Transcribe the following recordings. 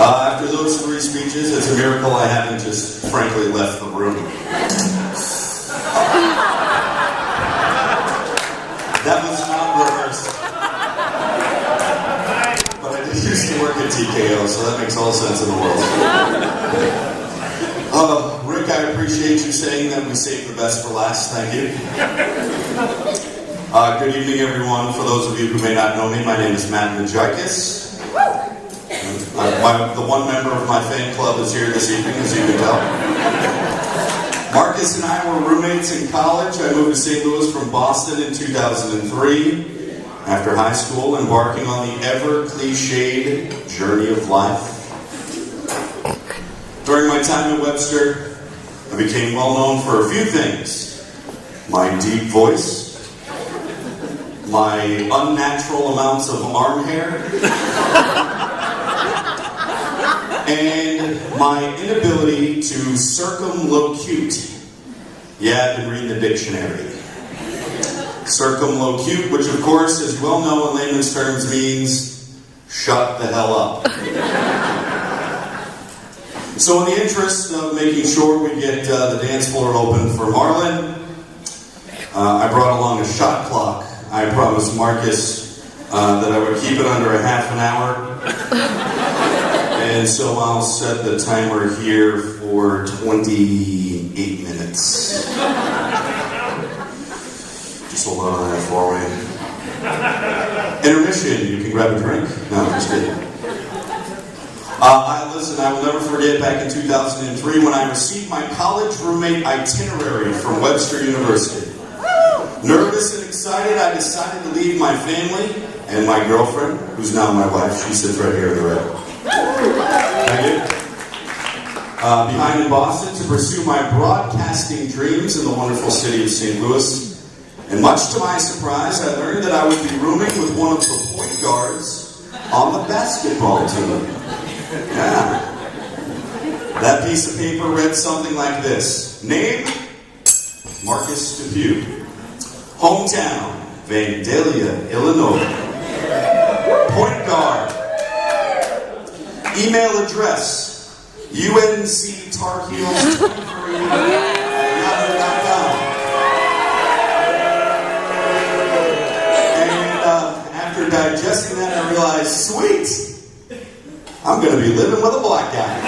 After those three speeches, it's a miracle I haven't just frankly left the room. That was not rehearsed. But I did used to work at TKO, so that makes all sense in the world. Rick, I appreciate you saying that we saved the best for last. Thank you. Good evening, everyone. For those of you who may not know me, my name is Matt Majikis. The one member of my fan club is here this evening, as you can tell. Marcus and I were roommates in college. I moved to St. Louis from Boston in 2003. After high school, embarking on the ever-cliched journey of life. During my time at Webster, I became well known for a few things. My deep voice, my unnatural amounts of arm hair, and my inability to circumlocute. Yeah, I've been reading the dictionary. Circumlocute, which of course, as well known in layman's terms, means shut the hell up. So in the interest of making sure we get the dance floor open for Marlon, I brought along a shot clock. I promised Marcus that I would keep it under a half an hour. And so I'll set the timer here for 28 minutes. Just hold on to that for me. Intermission, you can grab a drink. No, I'm just kidding. I will never forget back in 2003 when I received my college roommate itinerary from Webster University. Nervous and excited, I decided to leave my family and my girlfriend, who's now my wife. She sits right here in the red. Thank you. Behind in Boston to pursue my broadcasting dreams in the wonderful city of St. Louis. And much to my surprise, I learned that I would be rooming with one of the point guards on the basketball team. Yeah. That piece of paper read something like this. Name, Marcus DePew. Hometown, Vandalia, Illinois. Point guard. Email address, UNCTarHeels23@yahoo.com. And after digesting that, I realized, sweet, I'm going to be living with a black guy.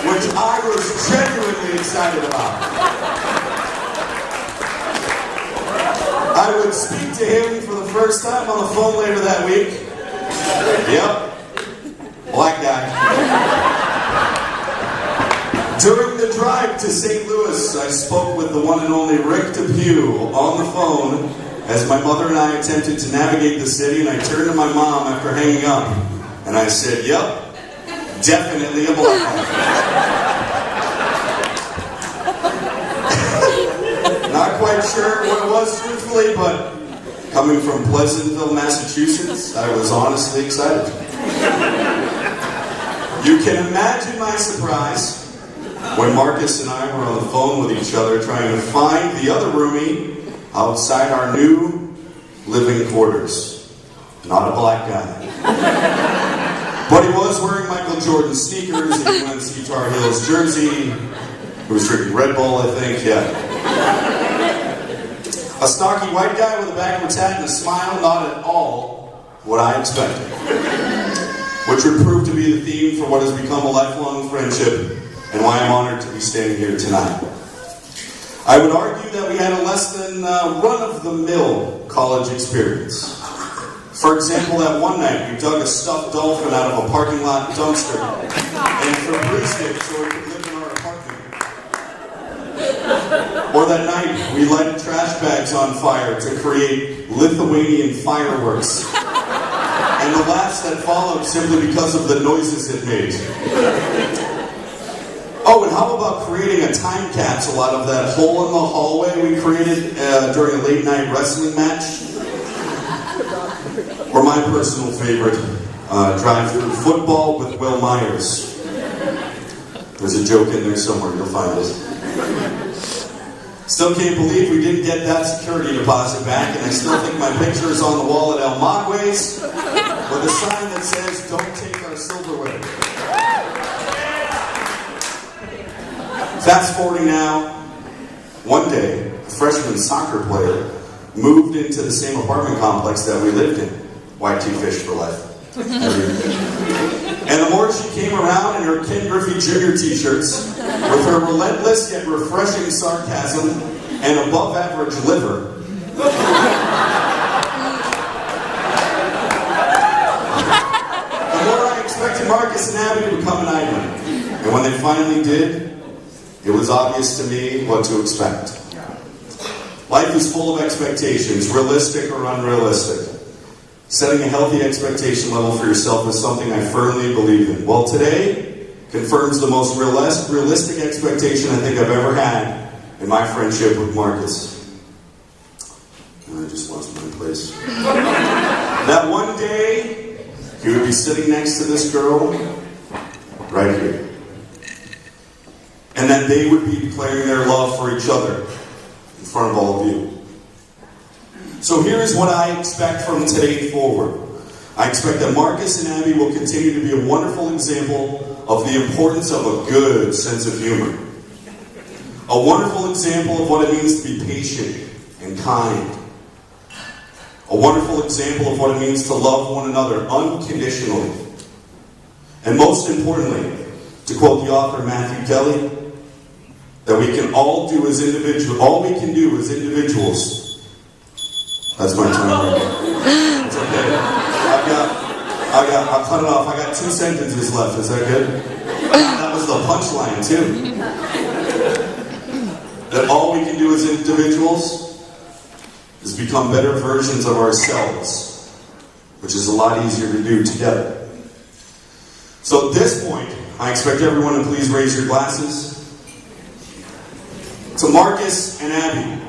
Which I was genuinely excited about. I would speak to him for the first time on the phone later that week. Yep, black guy. During the drive to St. Louis, I spoke with the one and only Rick DePew on the phone as my mother and I attempted to navigate the city, and I turned to my mom after hanging up, and I said, yep, definitely a black guy. Not quite sure what it was, truthfully, but coming from Pleasantville, Massachusetts, I was honestly excited. You can imagine my surprise when Marcus and I were on the phone with each other trying to find the other roomie outside our new living quarters. Not a black guy. But he was wearing Michael Jordan sneakers, a UNC Tar Heels jersey. He was drinking Red Bull, I think, yeah. A stocky white guy with a backwards hat and a smile, not at all what I expected. Which would prove to be the theme for what has become a lifelong friendship and why I'm honored to be standing here tonight. I would argue that we had a less than run-of-the-mill college experience. For example, that one night we dug a stuffed dolphin out of a parking lot dumpster and Febrezed it so it could live in our apartment. Or that night we lighted trash bags on fire to create Lithuanian fireworks. And the laughs that followed simply because of the noises it made. Oh, and how about creating a time capsule out of that hole in the hallway we created during a late night wrestling match? Or my personal favorite, drive-through football with Will Myers. There's a joke in there somewhere, you'll find it. Still can't believe we didn't get that security deposit back, and I still think my picture is on the wall at El Magwe's, with a sign that says, "Don't take our silverware." Fast forwarding now, one day, a freshman soccer player moved into the same apartment complex that we lived in. YT Fish for life. And the more she came around in her Ken Griffey Jr. t-shirts, with her relentless yet refreshing sarcasm and above average liver, the more I expected Marcus and Abby to become an idol. And when they finally did, it was obvious to me what to expect. Life is full of expectations, realistic or unrealistic. Setting a healthy expectation level for yourself is something I firmly believe in. Well, today confirms the most realistic expectation I think I've ever had in my friendship with Marcus. I just lost my place. That one day, he would be sitting next to this girl, right here. And that they would be declaring their love for each other in front of all of you. So here's what I expect from today forward. I expect that Marcus and Abby will continue to be a wonderful example of the importance of a good sense of humor. A wonderful example of what it means to be patient and kind. A wonderful example of what it means to love one another unconditionally. And most importantly, to quote the author Matthew Kelly, that we can all do as individuals, all we can do as individuals. That's my time right now. It's okay. I'll cut it off. I got 2 sentences left. Is that good? That was the punchline, too. That all we can do as individuals is become better versions of ourselves, which is a lot easier to do together. So at this point, I expect everyone to please raise your glasses to Marcus and Abby,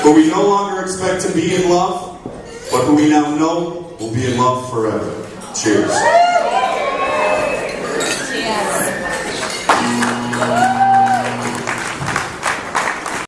who we no longer expect to be in love, but who we now know will be in love forever. Cheers.